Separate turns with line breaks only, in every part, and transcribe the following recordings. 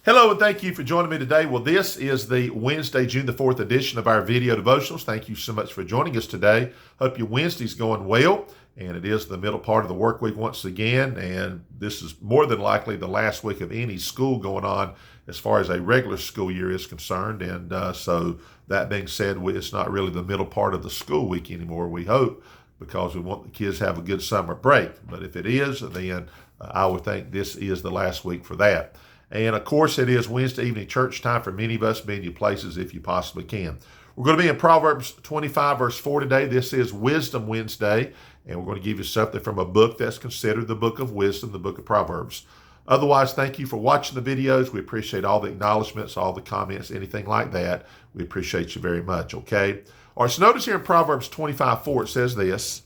Hello, and thank you for joining me today. Well, this is the Wednesday, June the 4th edition of our video devotionals. Thank you so much for joining us today. Hope your Wednesday's going well, and it is the middle part of the work week once again, and this is more than likely the last week of any school going on as far as a regular school year is concerned, and so that being said, it's not really the middle part of the school week anymore, we hope, because we want the kids to have a good summer break. But if it is, then I would think this is the last week for that. And of course, it is Wednesday evening church time for many of us. Be in your places if you possibly can. We're going to be in Proverbs 25, verse 4 today. This is Wisdom Wednesday, and we're going to give you something from a book that's considered the book of wisdom, the book of Proverbs. Otherwise, thank you for watching the videos. We appreciate all the acknowledgments, all the comments, anything like that. We appreciate you very much, okay? All right, so notice here in Proverbs 25, 4, it says this: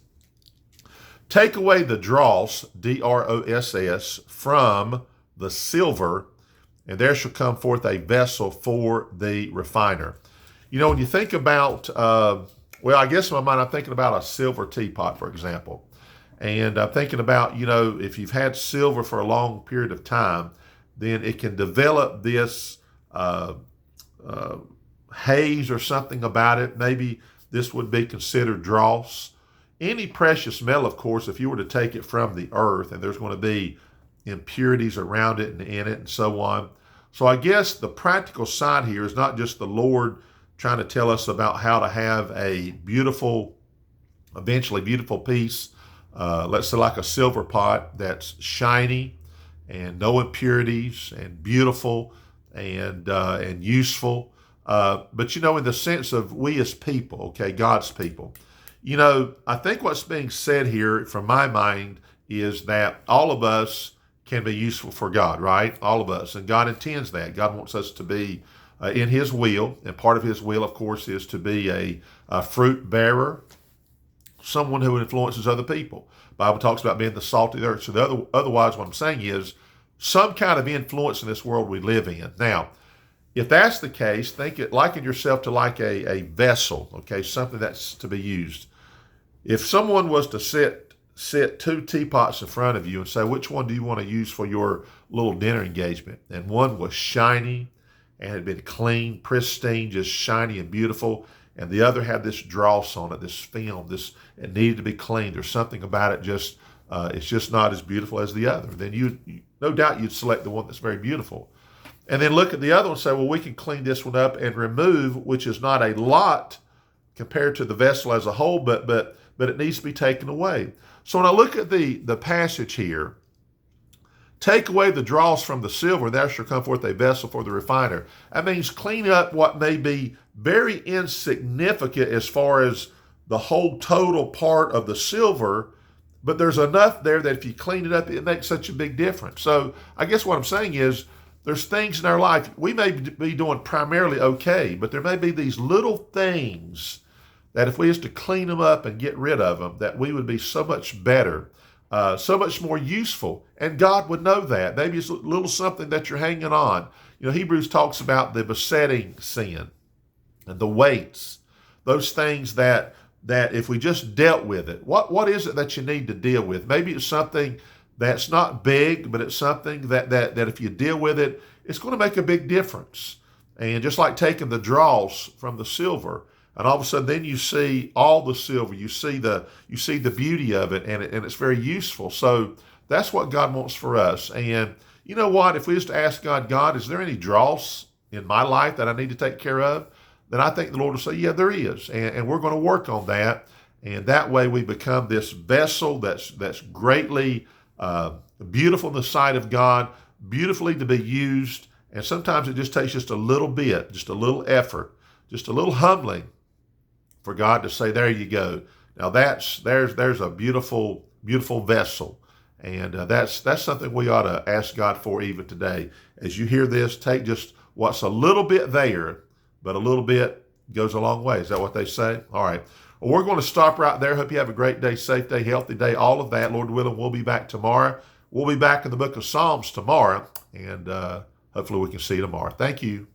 take away the dross, D-R-O-S-S, from the silver, and there shall come forth a vessel for the refiner. You know, when you think about, I guess in my mind, I'm thinking about a silver teapot, for example. And I'm thinking about, if you've had silver for a long period of time, then it can develop this haze or something about it. Maybe this would be considered dross. Any precious metal, of course, if you were to take it from the earth, and there's going to be impurities around it and in it and so on. So I guess the practical side here is not just the Lord trying to tell us about how to have a beautiful, eventually beautiful piece, let's say like a silver pot that's shiny and no impurities and beautiful and useful. But in the sense of we as people, okay, God's people, I think what's being said here from my mind is that all of us can be useful for God, right? All of us. And God intends that. God wants us to be in His will. And part of His will, of course, is to be a fruit bearer, someone who influences other people. The Bible talks about being the salt of the earth. So otherwise, what I'm saying is some kind of influence in this world we live in. Now, if that's the case, liken yourself to like a vessel, okay, something that's to be used. If someone was to set two teapots in front of you and say, which one do you want to use for your little dinner engagement? And one was shiny and had been clean, pristine, just shiny and beautiful. And the other had this dross on it, this film, it needed to be cleaned. There's something about it it's just not as beautiful as the other. Then you no doubt you'd select the one that's very beautiful. And then look at the other one and say, well, we can clean this one up and remove, which is not a lot compared to the vessel as a whole, but it needs to be taken away. So when I look at the passage here, take away the dross from the silver, there shall come forth a vessel for the refiner. That means clean up what may be very insignificant as far as the whole total part of the silver, but there's enough there that if you clean it up, it makes such a big difference. So I guess what I'm saying is there's things in our life, we may be doing primarily okay, but there may be these little things that if we was to clean them up and get rid of them, that we would be so much better, so much more useful. And God would know that. Maybe it's a little something that you're hanging on. Hebrews talks about the besetting sin and the weights, those things that if we just dealt with it, what is it that you need to deal with? Maybe it's something that's not big, but it's something that if you deal with it, it's going to make a big difference. And just like taking the dross from the silver, and all of a sudden, then you see all the silver. You see the beauty of it, and it's very useful. So that's what God wants for us. And you know what? If we was to ask God, is there any dross in my life that I need to take care of? Then I think the Lord will say, yeah, there is, and we're going to work on that. And that way, we become this vessel that's greatly beautiful in the sight of God, beautifully to be used. And sometimes it just takes just a little bit, just a little effort, just a little humbling, for God to say, there you go. Now there's a beautiful, beautiful vessel. And that's something we ought to ask God for even today. As you hear this, take just what's a little bit there, but a little bit goes a long way. Is that what they say? All right. Well, we're going to stop right there. Hope you have a great day, safe day, healthy day, all of that. Lord willing, we'll be back tomorrow. We'll be back in the book of Psalms tomorrow. And hopefully we can see you tomorrow. Thank you.